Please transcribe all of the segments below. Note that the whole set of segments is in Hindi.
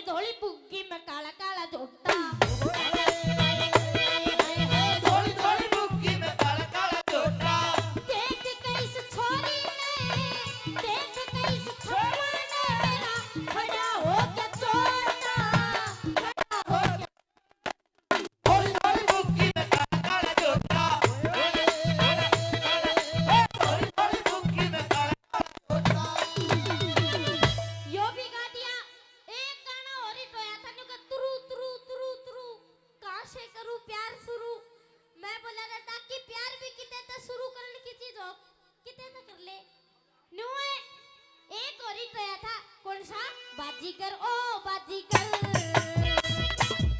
धोली बुग्गी में काला काला झोटा बाजीगर ओ बाजीगर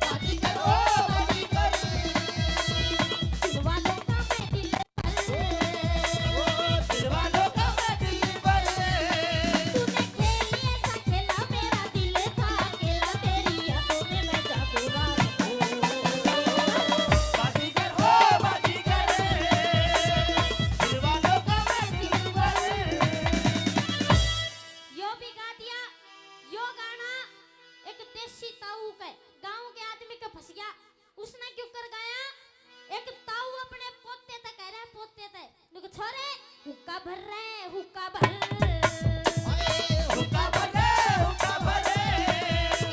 बाजीगर ओ बाजीगर दिलवालों का मैं दिल ओ दिलवालों का मैं दिल पर तूने खेली ऐसा खेला मेरा दिल था अकेला तेरी यादों में मैं जागू रात को बाजीगर ओ बाजीगर दिलवालों का मैं दिल पर यो भी गा दिया यो गाना एक देसी ताऊ का गांव के आदमी का फंस गया उसने क्यों कर गाया एक ताऊ अपने पोते तक कह रहा है पोते तक नुक छोरे हुक्का भर रहे हुक्का भर हुक्का भरे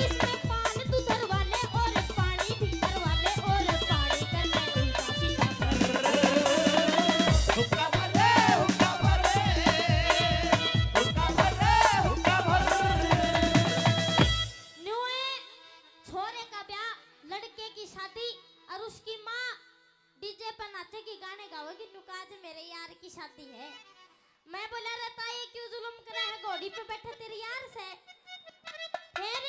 इसमें पान तू धर वाले और पानी भीतर वाले और पानी करने उल्टा सीधा हुक्का भरे हुक्का भरे हुक्का भरे हुक्का भरे छोरे का ब्याह लड़के की शादी और उसकी माँ डीजे पर नाचेगी गाने गावेगी नुका आज मेरे यार की शादी है मैं बोला रहता ये क्यों जुल्म करे है घोड़ी पे बैठे तेरे यार से फिर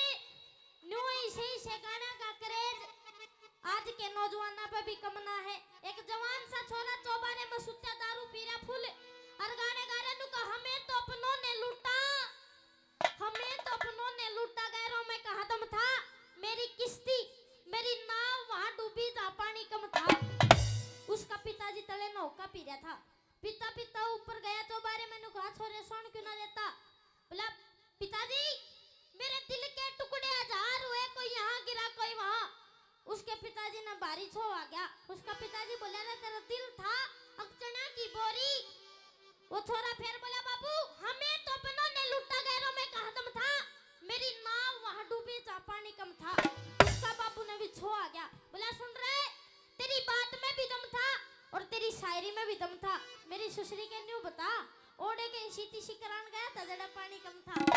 नु इसे गाना का क्रेज आज के नौजवाना पे भी कमना है एक जवान सा छोरा चौबारे में सुत्या दारू पी रहा फुल और गाने गा रहा नुका हमें तो अपनों ने लूटा गैरों में कहा दम था मेरी किश्ती मेरी नाव वहां डूबी था पानी कम था उसका पिताजी तले नौका पी रहा था पिता ऊपर गया तो बारे में कहा छोरे सुन क्यों ना लेता बोला पिताजी मेरे दिल के टुकड़े हजार हुए कोई यहाँ गिरा कोई वहां उसके पिताजी ने बारिश हो आ गया उसका पिताजी बोला रे तेरा दिल था अकचना की बोरी वो छोरा फिर बोला बाबू हमें तो अपनों ने लूटा गैरों में कहा दम था मेरी नाव वहां डूबी था पानी कम था उसका बापू ने भी छो आ गया बोला सुन रहे तेरी बात में भी दम था और तेरी शायरी में भी दम था मेरी सुसरी के न्यू बता ओढ़े के सीती करान गया था जड़ा पानी कम था